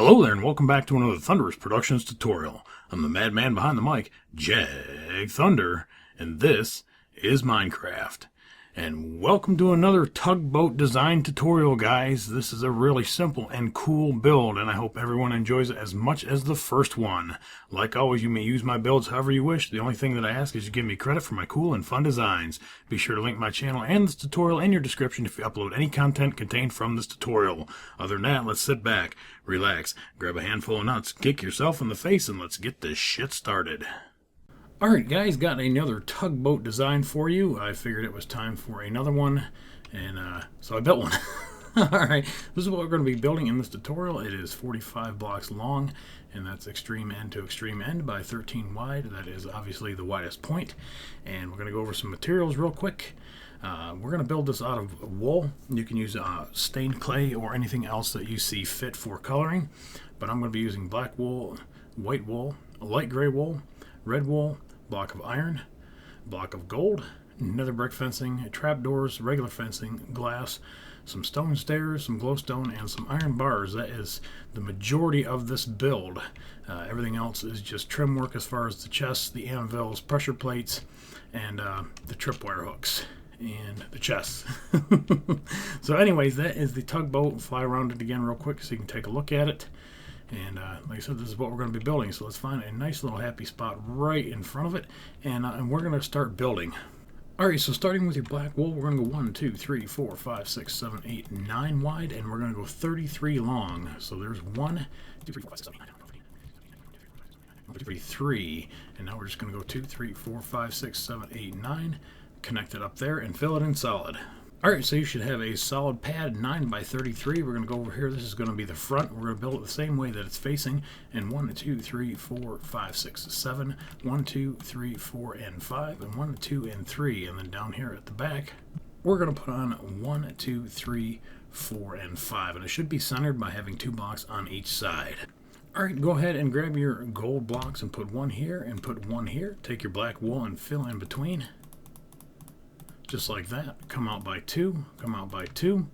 Hello there, and welcome back to another Thunderous Productions tutorial. I'm the madman behind the mic, Jag Thunder, and this is Minecraft. And welcome to another Tug Boat design tutorial, guys. This is a really simple and cool build, and I hope everyone enjoys it as much as the first one. Like always, you may use my builds however you wish. The only thing that I ask is you give me credit for my cool and fun designs. Be sure to link my channel and this tutorial in your description if you upload any content contained from this tutorial. Other than that, let's sit back, relax, grab a handful of nuts, kick yourself in the face, and let's get this shit started. Alright guys, got another tugboat design for you. I figured it was time for another one, and so I built one. Alright, this is what we're going to be building in this tutorial. It is 45 blocks long, and that's extreme end to extreme end by 13 wide. That is obviously the widest point. And we're going to go over some materials real quick. We're going to build this out of wool. You can use stained clay or anything else that you see fit for coloring. But I'm going to be using black wool, white wool, light gray wool, red wool, block of iron, block of gold, nether brick fencing, trapdoors, regular fencing, glass, some stone stairs, some glowstone, and some iron bars. That is the majority of this build. Everything else is just trim work as far as the chests, the anvils, pressure plates, and the tripwire hooks and the chests. So anyways, that is the tugboat. Fly around it again real quick so you can take a look at it. And like I said, this is what we're going to be building. So let's find a nice little happy spot right in front of it, and we're going to start building. Alright, so starting with your black wool, we're going to go 1, 2, 3, 4, 5, 6, 7, 8, 9 wide, and we're going to go 33 long. So there's 1, 2, 3, 4, 5, 6, 7, 8, 9, 33. And now we're just going to go 2, 3, 4, 5, 6, 7, 8, 9. Connect it up there and fill it in solid. Alright, so you should have a solid pad 9 by 33. We're going to go over here. This is going to be the front. We're going to build it the same way that it's facing. And 1, 2, 3, 4, 5, 6, 7. 1, 2, 3, 4, and 5. And 1, 2, and 3. And then down here at the back, we're going to put on 1, 2, 3, 4, and 5. And it should be centered by having 2 blocks on each side. Alright, go ahead and grab your gold blocks and put 1 here and put 1 here. Take your black wool and fill in between. Just like that. Come out by 2, come out by 2,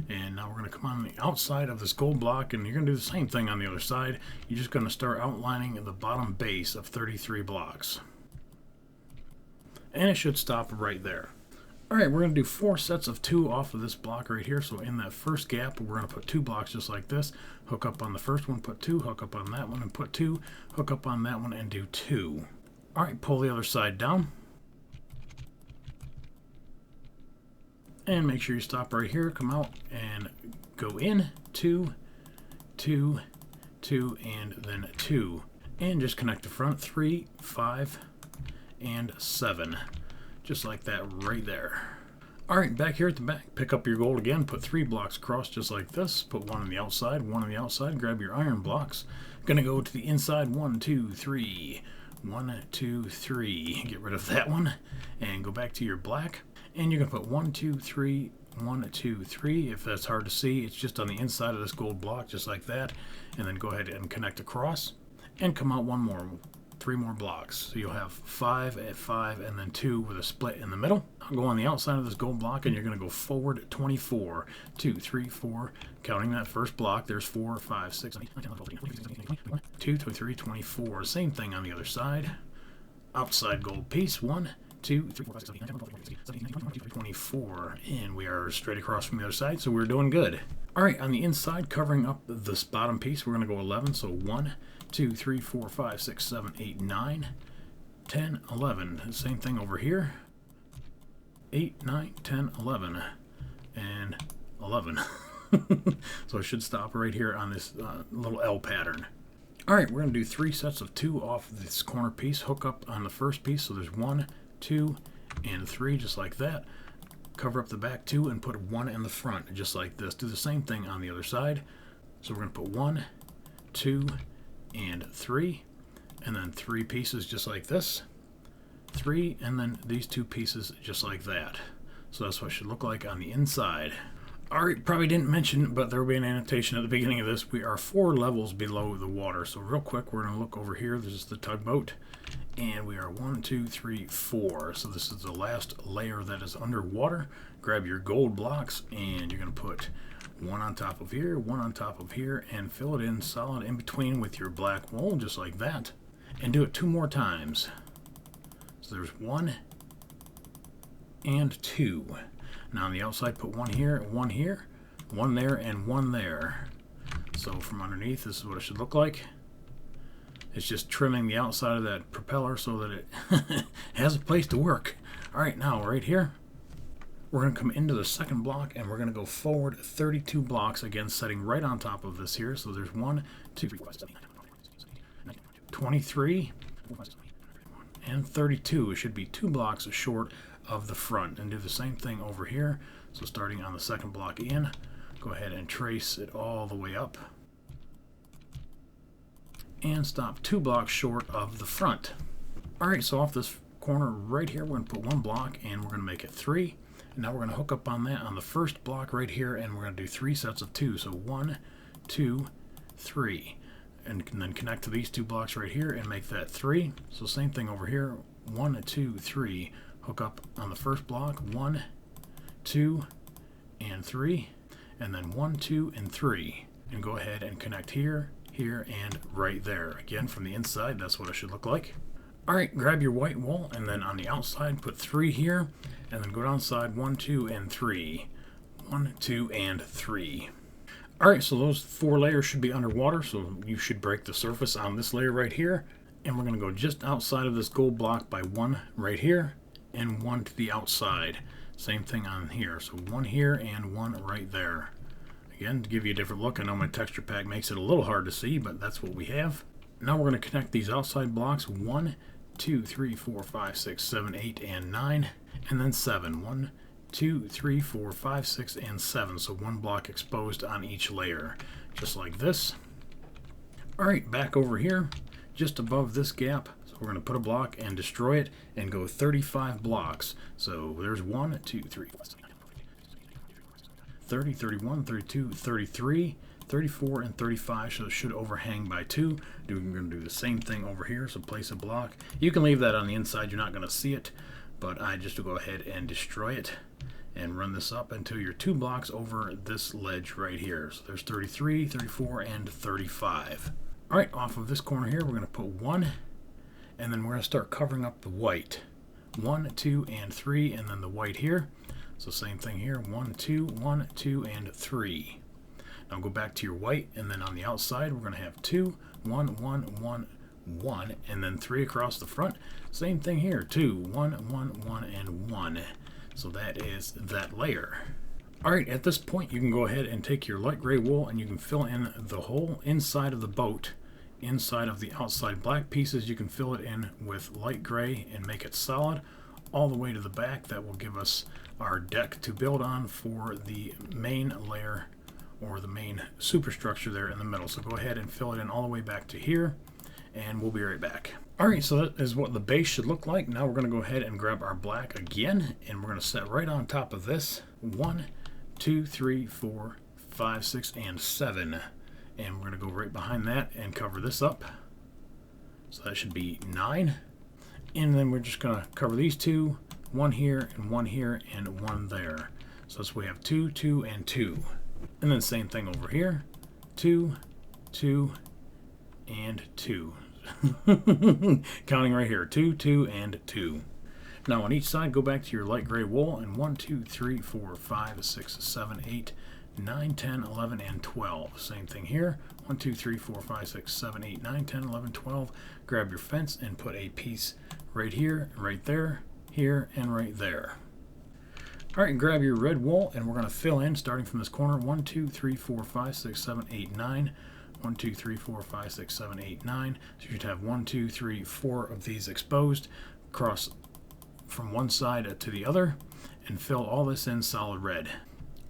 and now we're going to come on the outside of this gold block, and you're going to do the same thing on the other side. You're just going to start outlining the bottom base of 33 blocks. And it should stop right there. Alright, we're going to do 4 sets of 2 off of this block right here. So in that first gap, we're going to put 2 blocks just like this. Hook up on the first one, put 2, hook up on that one, and put 2, hook up on that one, and do 2. Alright, pull the other side down. And make sure you stop right here, come out, and go in, 2, 2, 2, and then 2. And just connect the front, 3, 5, and 7. Just like that right there. Alright, back here at the back, pick up your gold again, put 3 blocks across just like this. Put 1 on the outside, 1 on the outside, grab your iron blocks. Gonna go to the inside, 1, 2, 3. 1, 2, 3. Get rid of that one, and go back to your black. And you're going to put 1, 2, 3, 1, 2, 3. If that's hard to see, it's just on the inside of this gold block, just like that. And then go ahead and connect across and come out 1 more, 3 more blocks. So you'll have 5 at 5 and then 2 with a split in the middle. I'll go on the outside of this gold block, and you're going to go forward 24. 2, 3, 4. Counting that first block, there's 4, 5, 6, 7, 8, 9, 10, 11, 12, 13, 14, 15, 16, 17, 2, 23, 24. Same thing on the other side. Outside gold piece, 1, 2, 3, 4, 5, 6, 7, 8, 9, 10, 11, 12, 13, 17, 18, 19, 20, 24. And we are straight across from the other side, so we're doing good. Alright, on the inside, covering up this bottom piece, we're going to go 11. So 1, 2, 3, 4, 5, 6, 7, 8, 9, 10, 11. Same thing over here. 8, 9, 10, 11. And 11. So it should stop right here on this little L pattern. Alright, we're going to do 3 sets of 2 off this corner piece. Hook up on the first piece, so there's 1, 2, and 3, just like that. Cover up the back 2 and put 1 in the front, just like this. Do the same thing on the other side. So we're going to put 1, 2, and 3, and then 3 pieces just like this. 3, and then these 2 pieces just like that. So that's what it should look like on the inside. Alright, probably didn't mention, but there will be an annotation at the beginning of this. We are 4 levels below the water. So real quick, we're going to look over here. This is the tugboat. And we are 1, 2, 3, 4. So this is the last layer that is underwater. Grab your gold blocks, and you're going to put one on top of here, one on top of here, and fill it in solid in between with your black wool, just like that. And do it 2 more times. So there's 1 and 2. Now on the outside, put 1 here, 1 there, and 1 there. So from underneath, this is what it should look like. It's just trimming the outside of that propeller so that it has a place to work. Alright, now right here, we're going to come into the second block and we're going to go forward 32 blocks, again setting right on top of this here. So there's 1, 2, 3, 4, 5, 6, 7, 8, 9, 10, 23 and 32. It should be 2 blocks short of the front. And do the same thing over here. So starting on the second block in, go ahead and trace it all the way up and stop 2 blocks short of the front. Alright, so off this corner right here, we're going to put 1 block and we're going to make it 3. And now we're going to hook up on that on the first block right here, and we're going to do 3 sets of 2. So 1, 2, 3. And then connect to these 2 blocks right here and make that 3. So same thing over here, 1, 2, 3. Hook up on the first block, 1, 2, and 3. And then 1, 2, and 3. And go ahead and connect here, here, and right there. Again, from the inside, that's what it should look like. Alright, grab your white wool, and then on the outside, put 3 here, and then go downside 1, 2, and 3. 1, 2, and 3. Alright, so those 4 layers should be underwater, so you should break the surface on this layer right here. And we're going to go just outside of this gold block by 1 right here, and 1 to the outside. Same thing on here, so 1 here and 1 right there. Again, to give you a different look, I know my texture pack makes it a little hard to see, but that's what we have. Now we're going to connect these outside blocks 1, 2, 3, 4, 5, 6, 7, 8, and 9, and then 7. 1, 2, 3, 4, 5, 6, and 7. So 1 block exposed on each layer, just like this. Alright, back over here, just above this gap. So we're going to put a block and destroy it and go 35 blocks. So there's 1, 2, 3, 4, 5, 6, 30, 31, 32, 33, 34, and 35, so it should overhang by 2. We're going to do the same thing over here, so place a block. You can leave that on the inside, you're not going to see it, but I just go ahead and destroy it and run this up until you're 2 blocks over this ledge right here. So there's 33, 34, and 35. Alright, off of this corner here, we're going to put 1, and then we're going to start covering up the white. 1, 2, and 3, and then the white here. So same thing here, 1, 2, 1, 2, and 3. Now go back to your white, and then on the outside we're going to have 2, 1, 1, 1, 1, and then 3 across the front. Same thing here, 2, 1, 1, 1, and 1. So that is that layer. Alright, at this point you can go ahead and take your light gray wool and you can fill in the whole inside of the boat. Inside of the outside black pieces, you can fill it in with light gray and make it solid all the way to the back. That will give us our deck to build on for the main layer, or the main superstructure there in the middle. So go ahead and fill it in all the way back to here, and we'll be right back. Alright, so that is what the base should look like. Now we're going to go ahead and grab our black again, and we're going to set right on top of this. 1, 2, 3, 4, 5, 6, and 7. And we're going to go right behind that and cover this up. So that should be 9. And then we're just going to cover these 2, 1 here, and 1 here, and 1 there. So we have 2, 2, and 2. And then same thing over here, 2, 2, and 2. Counting right here, 2, 2, and 2. Now on each side, go back to your light gray wool, and 1, 2, 3, 4, 5, 6, 7, 8, 9, 10, 11, and 12. Same thing here, 1, 2, 3, 4, 5, 6, 7, 8, 9, 10, 11, 12. Grab your fence and put a piece right here, right there, here, and right there. Alright, grab your red wool, and we're going to fill in starting from this corner. 1, 2, 3, 4, 5, 6, 7, 8, 9. 1, 2, 3, 4, 5, 6, 7, 8, 9. So you should have 1, 2, 3, 4 of these exposed. Cross from one side to the other, and fill all this in solid red.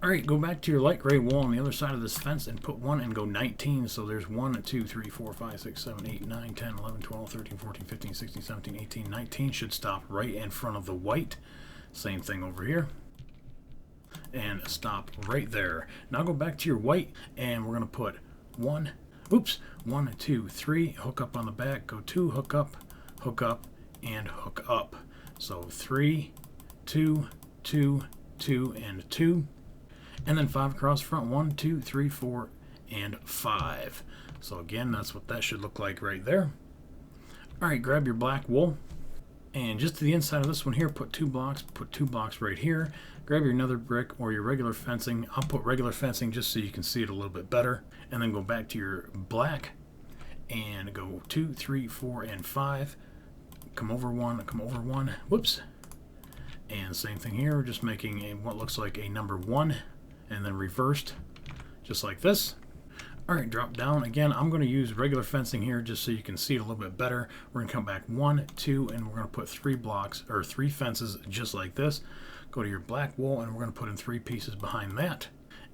Alright, go back to your light gray wool on the other side of this fence and put 1 and go 19. So there's 1, 2, 3, 4, 5, 6, 7, 8, 9, 10, 11, 12, 13, 14, 15, 16, 17, 18, 19. Should stop right in front of the white. Same thing over here. And stop right there. Now go back to your white, and we're going to put 1, 2, 3, hook up on the back, go 2, hook up, and hook up. So 3, 2, 2, 2, and 2. And then 5 across the front. 1, 2, 3, 4, and 5. So again, that's what that should look like right there. Alright, grab your black wool. And just to the inside of this one here, put 2 blocks. Put 2 blocks right here. Grab your nether brick or your regular fencing. I'll put regular fencing just so you can see it a little bit better. And then go back to your black. And go 2, 3, 4, and 5. Come over 1, come over 1. Whoops. And same thing here, just making a what looks like a number 1. And then reversed, just like this. Alright, drop down. Again, I'm going to use regular fencing here just so you can see it a little bit better. We're going to come back 1, 2, and we're going to put 3 blocks, or 3 fences just like this. Go to your black wool, and we're going to put in 3 pieces behind that.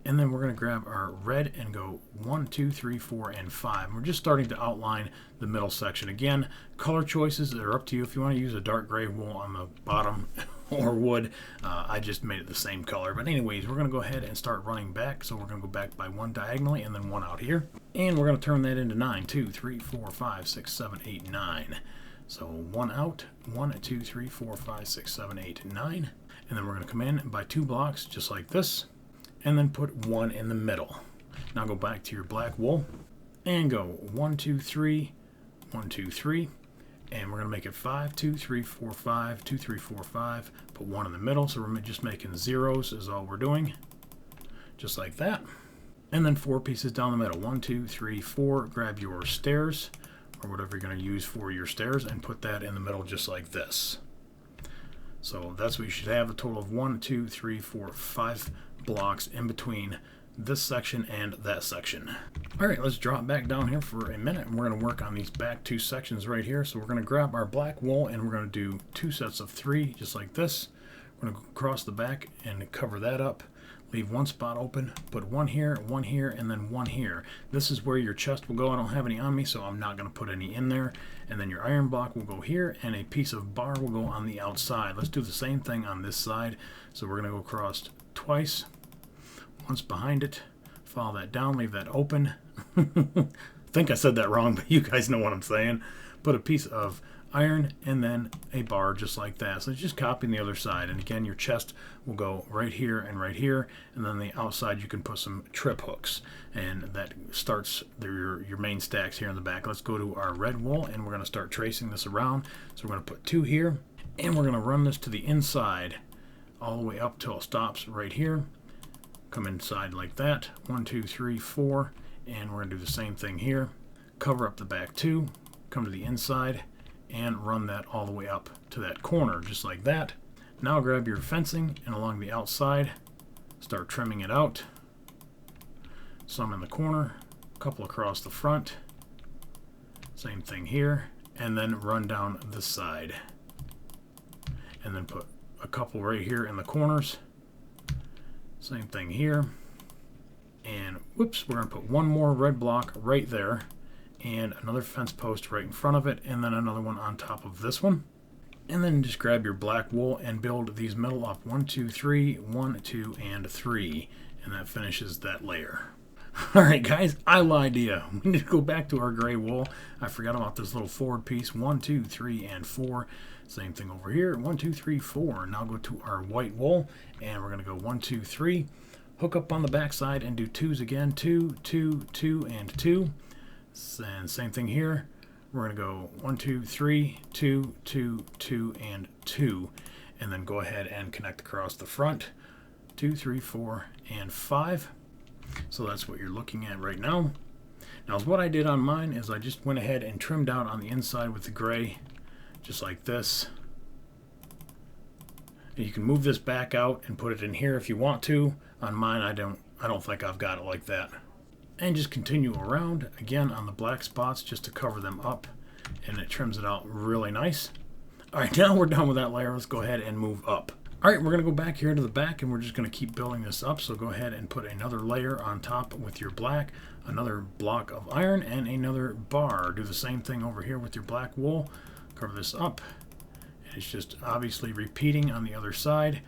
And then we're going to grab our red and go 1, 2, 3, 4, and 5. We're just starting to outline the middle section. Again, color choices are up to you. If you want to use a dark gray wool on the bottom or wood, I just made it the same color. But anyways, we're going to go ahead and start running back. So we're going to go back by 1 diagonally and then 1 out here. And we're going to turn that into 9. 2, 3, 4, 5, 6, 7, 8, 9. So 1 out, 1, 2, 3, 4, 5, 6, 7, 8, 9. And then we're going to come in by 2 blocks just like this. And then put 1 in the middle. Now go back to your black wool and go 1, 2, 3, 1, 2, 3, and we're going to make it 5, 2, 3, 4, 5, 2, 3, 4, 5, put 1 in the middle, so we're just making zeros is all we're doing, just like that. And then 4 pieces down the middle, 1, 2, 3, 4, grab your stairs, or whatever you're going to use for your stairs, and put that in the middle just like this. So that's what you should have, a total of 1, 2, 3, 4, 5 blocks in between this section and that section. Alright, let's drop back down here for a minute, and we're going to work on these back 2 sections right here. So we're going to grab our black wool, and we're going to do 2 sets of 3 just like this. We're going to go across the back and cover that up. Leave 1 spot open, put 1 here, and then 1 here. This is where your chest will go. I don't have any on me, so I'm not going to put any in there. And then your iron block will go here, and a piece of bar will go on the outside. Let's do the same thing on this side. So we're going to go across twice, once behind it, follow that down, leave that open. I think I said that wrong, but you guys know what I'm saying. Put a piece of iron and then a bar just like that. So just copying the other side. And again, your chest will go right here, and then the outside you can put some trip hooks, and that starts your main stacks here in the back. Let's go to our red wool, and we're going to start tracing this around. So we're going to put 2 here, and we're going to run this to the inside all the way up till it stops right here. Come inside like that, 1, 2, 3, 4, and we're going to do the same thing here. Cover up the back 2, come to the inside, and run that all the way up to that corner, just like that. Now grab your fencing, and along the outside, start trimming it out. Some in the corner, a couple across the front, same thing here, and then run down this side. And then put a couple right here in the corners. Same thing here. And whoops, we're going to put 1 more red block right there, and another fence post right in front of it, and then another one on top of this one. And then just grab your black wool and build these middle up. 1, 2, 3, 1, 2, and 3. And that finishes that layer. Alright guys, I lied to you. We need to go back to our gray wool. I forgot about this little forward piece. 1, 2, 3, and 4. Same thing over here. 1, 2, 3, 4. Now go to our white wool, and we're going to go 1, 2, 3. Hook up on the back side and do 2s again. 2, 2, 2, and 2. And same thing here. We're going to go 1, 2, 3, 2, 2, 2, and 2. And then go ahead and connect across the front. 2, 3, 4, and 5. So that's what you're looking at right now. Now what I did on mine is I just went ahead and trimmed out on the inside with the gray, just like this. And you can move this back out and put it in here if you want to. On mine, I don't think I've got it like that. And just continue around again on the black spots just to cover them up, and it trims it out really nice. Alright, now we're done with that layer. Let's go ahead and move up. Alright, we're going to go back here to the back, and we're just going to keep building this up. So go ahead and put another layer on top with your black, another block of iron, and another bar. Do the same thing over here with your black wool. Cover this up. It's just obviously repeating on the other side.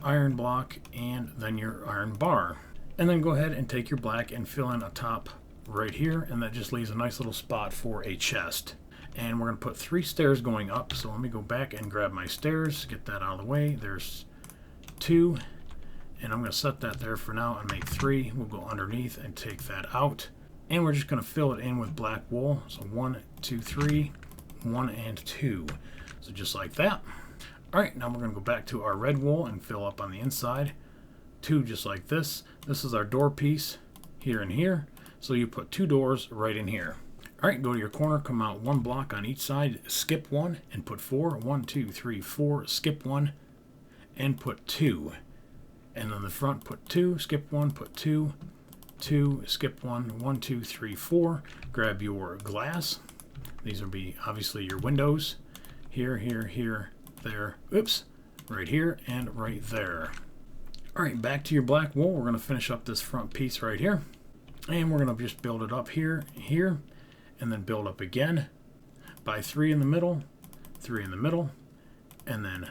Iron block, and then your iron bar. And then go ahead and take your black and fill in a top right here, and that just leaves a nice little spot for a chest. And we're going to put 3 stairs going up. So let me go back and grab my stairs, get that out of the way. There's 2, And I'm going to set that there for now and make 3. We'll go underneath and take that out. And we're just going to fill it in with black wool. So 1, 2, 3, 1 and 2. So just like that. Alright, now we're going to go back to our red wool and fill up on the inside. 2 just like this. This is our door piece here and here. So you put 2 doors right in here. Alright, go to your corner, come out 1 block on each side, skip 1 and put 4. 1, 2, 3, 4, skip 1 and put 2. And then the front put 2, skip 1, put 2, 2, skip 1, 1, 2, 3, 4. Grab your glass. These will be obviously your windows. Here, here, here, there, oops, right here and right there. Alright, back to your black wool. We're going to finish up this front piece right here. And we're going to just build it up here, here, and then build up again by 3 in the middle, 3 in the middle, and then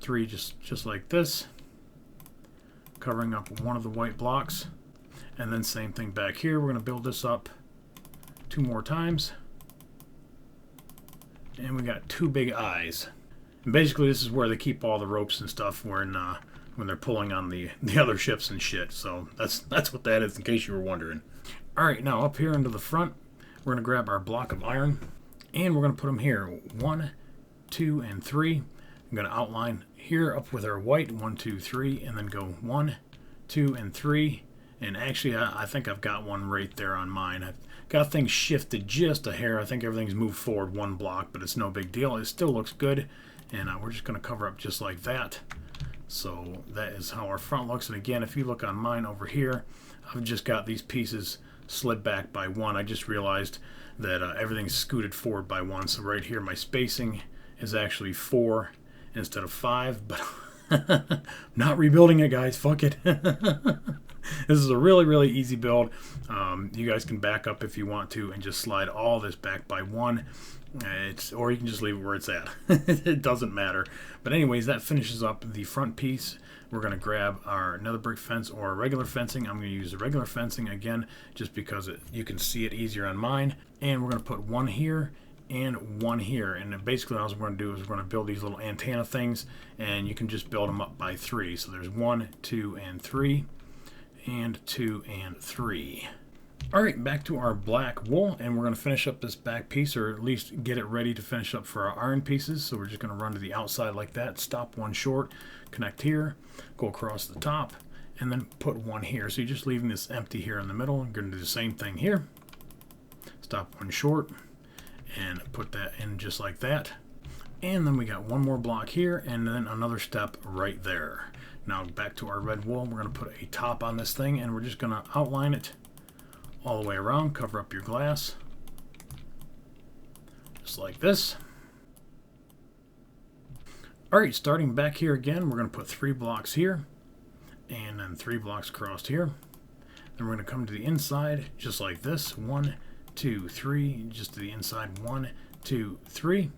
3 just like this, covering up one of the white blocks. And then same thing back here. We're going to build this up 2 more times. And we got 2 big eyes. And basically this is where they keep all the ropes and stuff when they're pulling on the other ships and shit. So that's what that is, in case you were wondering. Alright, now up here into the front, we're going to grab our block of iron. And we're going to put them here. 1, 2, and 3. I'm going to outline here up with our white. 1, 2, 3. And then go 1, 2, and 3. And actually, I think I've got one right there on mine. I've got things shifted just a hair. I think everything's moved forward 1 block, but it's no big deal. It still looks good. And we're just going to cover up just like that. So that is how our front looks. And again, if you look on mine over here, I've just got these pieces slid back by 1. I just realized that everything's scooted forward by 1. So right here, my spacing is actually 4 instead of 5. But not rebuilding it, guys. Fuck it. This is a really, really easy build. You guys can back up if you want to and just slide all this back by 1. Or you can just leave it where it's at. It doesn't matter. But anyways, that finishes up the front piece. We're going to grab our another brick fence or regular fencing. I'm going to use the regular fencing again just because you can see it easier on mine. And we're going to put 1 here and 1 here. And basically all we're going to do is we're going to build these little antenna things. And you can just build them up by 3. So there's 1, 2, and 3. And 2 and 3. Alright, back to our black wool, and we're going to finish up this back piece, or at least get it ready to finish up for our iron pieces. So we're just going to run to the outside like that, stop 1 short, connect here, go across the top, and then put 1 here. So you're just leaving this empty here in the middle. I'm going to do the same thing here. Stop 1 short, and put that in just like that. And then we got 1 more block here, and then another step right there. Now back to our red wool, we're going to put a top on this thing, and we're just going to outline it all the way around, cover up your glass, just like this. Alright, starting back here again, we're going to put 3 blocks here, and then 3 blocks across here. Then we're going to come to the inside, just like this. 1, 2, 3, just to the inside. 1, 2, 3.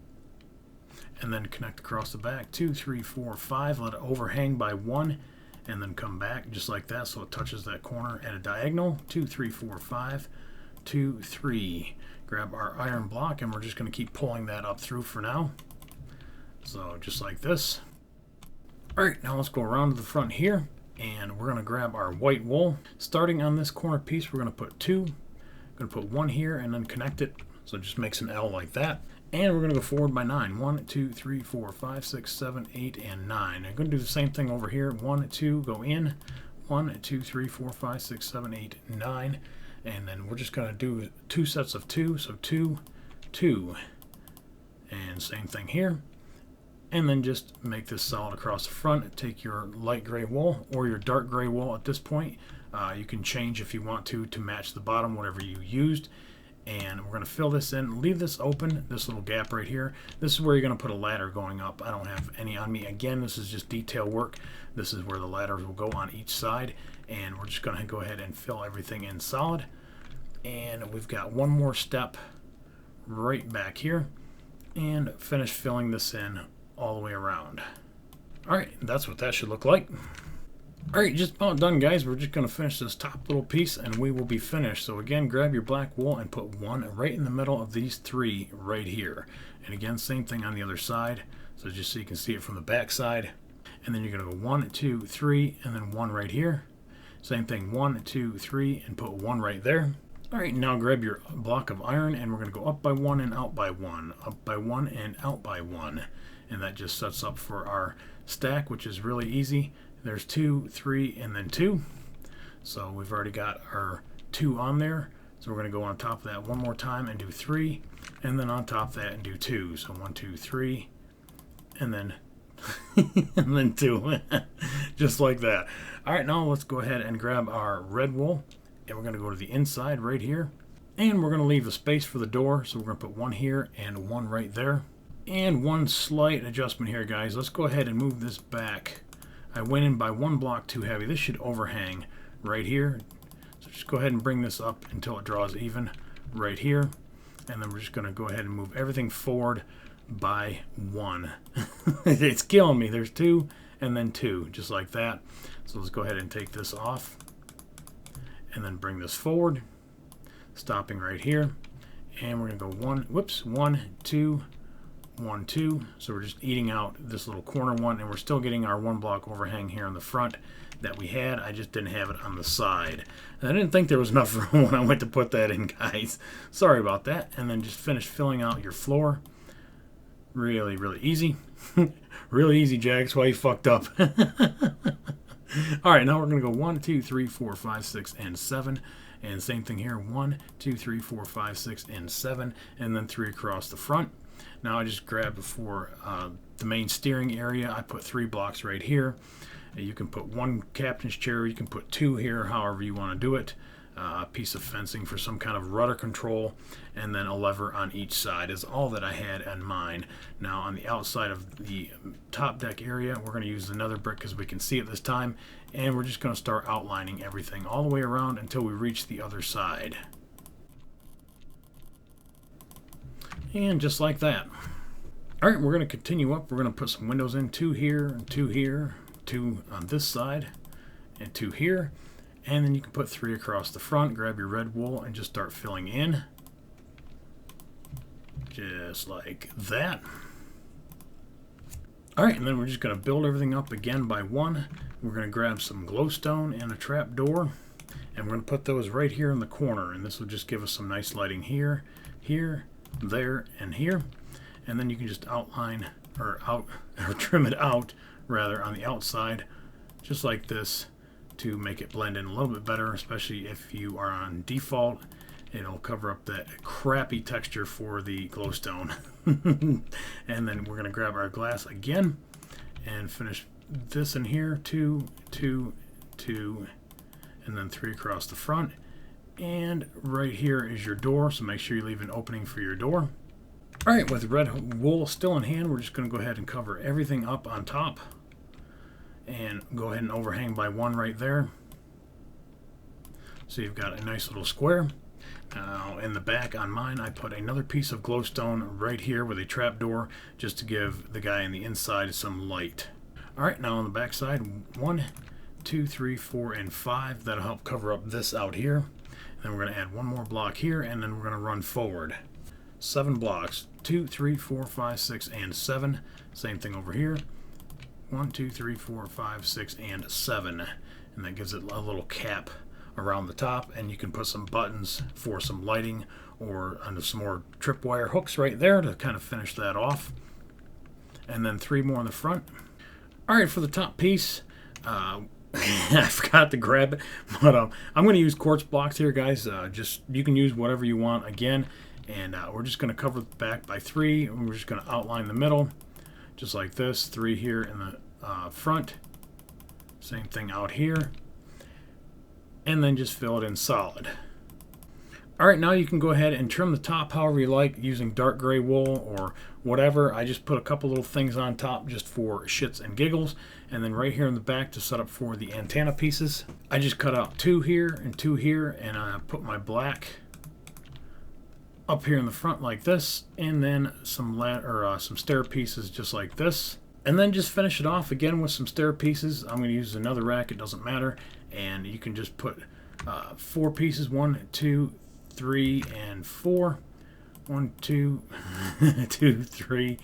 And then connect across the back. 2, 3, 4, 5. Let it overhang by 1. And then come back just like that so it touches that corner at a diagonal. 2, 3, 4, 5. 2, 3. Grab our iron block and we're just going to keep pulling that up through for now. So just like this. Alright, now let's go around to the front here. And we're going to grab our white wool. Starting on this corner piece, we're going to put 2. Going to put 1 here and then connect it. So it just makes an L like that. And we're going to go forward by 9. 1, 2, 3, 4, 5, 6, 7, 8, and 9. I'm going to do the same thing over here. 1, 2, go in. 1, 2, 3, 4, 5, 6, 7, 8, 9. And then we're just going to do 2 sets of 2. So 2, 2. And same thing here. And then just make this solid across the front. Take your light gray wool or your dark gray wool at this point. You can change if you want to match the bottom, whatever you used. And we're going to fill this in, leave this open, this little gap right here. This is where you're going to put a ladder going up. I don't have any on me. Again, this is just detail work. This is where the ladders will go on each side. And we're just going to go ahead and fill everything in solid. And we've got 1 more step right back here. And finish filling this in all the way around. Alright, that's what that should look like. Alright, just about done, guys. We're just going to finish this top little piece and we will be finished. So again, grab your black wool and put 1 right in the middle of these 3 right here. And again, same thing on the other side. So just so you can see it from the back side. and then you're going to go 1, 2, 3, and then 1 right here. Same thing, 1, 2, 3, and put 1 right there. All right, now grab your block of iron, and we're going to go up by 1 and out by 1, up by 1 and out by 1. And that just sets up for our stack, which is really easy. There's 2, 3, and then 2. So we've already got our 2 on there. So we're going to go on top of that one more time and do 3, and then on top of that and do 2. So 1, 2, 3, and then and then 2, just like that. All right, now let's go ahead and grab our red wool, and we're going to go to the inside right here, and we're going to leave a space for the door. So we're going to put 1 here and 1 right there. And one slight adjustment here, guys. Let's go ahead and move this back. I went in by 1 block too heavy. This should overhang right here. So just go ahead and bring this up until it draws even right here. And then we're just going to go ahead and move everything forward by 1. It's killing me. There's 2 and then 2, just like that. So let's go ahead and take this off and then bring this forward, stopping right here. And we're going to go 1, 2, 1, 2. So we're just eating out this little corner one, and we're still getting our 1 block overhang here on the front that we had. I just didn't have it on the side. And I didn't think there was enough room when I went to put that in, guys. Sorry about that. And then just finish filling out your floor. Really, really easy. Really easy, Jag. That's why you fucked up. All right, now we're going to go 1, 2, 3, 4, 5, 6, and 7. And same thing here. 1, 2, 3, 4, 5, 6, and 7. And then 3 across the front. Now I just grabbed for the main steering area. I put 3 blocks right here. You can put 1 captain's chair. You can put 2 here, however you want to do it. A piece of fencing for some kind of rudder control, and then a lever on each side is all that I had in mind. Now on the outside of the top deck area, we're going to use another brick because we can see it this time, and we're just going to start outlining everything all the way around until we reach the other side. And just like that. All right, we're going to continue up. We're going to put some windows in, 2 here and 2 here, 2 on this side, and 2 here. And then you can put 3 across the front. Grab your red wool and just start filling in. Just like that. All right, and then we're just going to build everything up again by 1. We're going to grab some glowstone and a trap door. And we're going to put those right here in the corner. And this will just give us some nice lighting here, here, there, and here. And then you can just outline, or trim it out, rather, on the outside, just like this, to make it blend in a little bit better, especially if you are on default. It'll cover up that crappy texture for the glowstone. And then we're going to grab our glass again and finish this in here, 2, 2, 2, and then 3 across the front. And right here is your door, so make sure you leave an opening for your door. All right, with red wool still in hand, we're just going to go ahead and cover everything up on top. And go ahead and overhang by 1 right there. So you've got a nice little square. Now in the back on mine, I put another piece of glowstone right here with a trap door, just to give the guy on the inside some light. All right, now on the back side, 1, 2, 3, 4, and 5. That'll help cover up this out here. And then we're going to add 1 more block here, and then we're going to run forward. 7 blocks, 2, 3, 4, 5, 6, and 7. Same thing over here. 1, 2, 3, 4, 5, 6, and 7. And that gives it a little cap around the top, and you can put some buttons for some lighting, or under some more tripwire hooks right there to kind of finish that off. And then 3 more in the front. All right, for the top piece, I forgot to grab it, but I'm going to use quartz blocks here, guys. Just you can use whatever you want again, and we're just going to cover the back by 3, and we're just going to outline the middle. Just like this, 3 here in the front, same thing out here, and then just fill it in solid. All right, now you can go ahead and trim the top however you like, using dark gray wool or whatever. I just put a couple little things on top just for shits and giggles, and then right here in the back to set up for the antenna pieces, I just cut out 2 here and 2 here, and I put my black up here in the front like this, and then some stair pieces just like this, and then just finish it off again with some stair pieces. I'm going to use another rack, it doesn't matter, and you can just put 4 pieces, 1, 2, 3, and 4. 1, 2, 2, 3,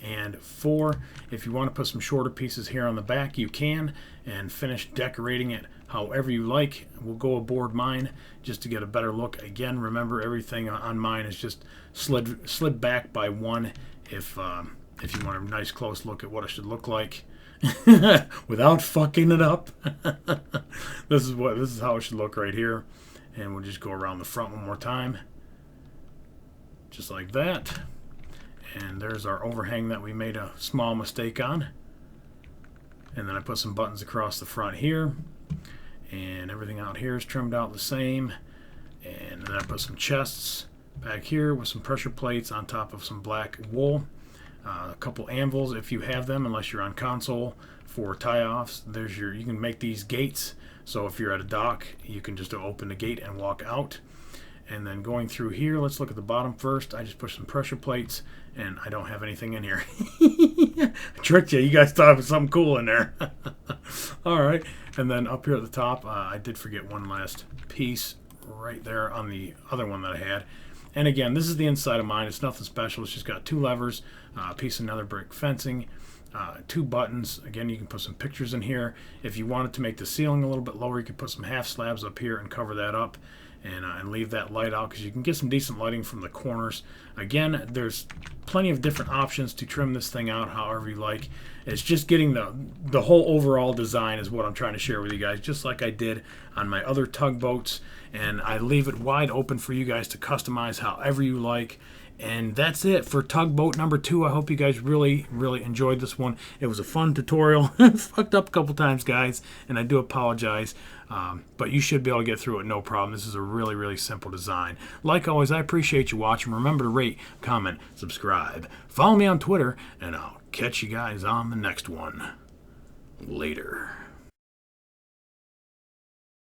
And 4, if you want to put some shorter pieces here on the back, you can, and finish decorating it however you like. We'll go aboard mine just to get a better look. Again, remember, everything on mine is just slid back by 1 if you want a nice close look at what it should look like without fucking it up. This is how it should look right here. And we'll just go around the front one more time, just like that. And there's our overhang that we made a small mistake on. And then I put some buttons across the front here. And everything out here is trimmed out the same. And then I put some chests back here with some pressure plates on top of some black wool. A couple anvils if you have them, unless you're on console, for tie-offs. You can make these gates. So if you're at a dock, you can just open the gate and walk out. And then going through here, let's look at the bottom first. I just pushed some pressure plates, and I don't have anything in here. I tricked you. You guys thought it was something cool in there. All right. And then up here at the top, I did forget one last piece right there on the other one that I had. And again, this is the inside of mine. It's nothing special. It's just got 2 levers, a piece of nether brick fencing, 2 buttons. Again, you can put some pictures in here. If you wanted to make the ceiling a little bit lower, you could put some half slabs up here and cover that up. And leave that light out, because you can get some decent lighting from the corners. Again, there's plenty of different options to trim this thing out however you like. It's just getting the whole overall design is what I'm trying to share with you guys, just like I did on my other tugboats. And I leave it wide open for you guys to customize however you like. And that's it for tugboat number 2. I hope you guys really enjoyed this one. It was a fun tutorial. Fucked up a couple times, guys, and I do apologize. But you should be able to get through it no problem. This is a really simple design. Like always, I appreciate you watching. Remember to rate, comment, subscribe. Follow me on Twitter, and I'll catch you guys on the next one. Later.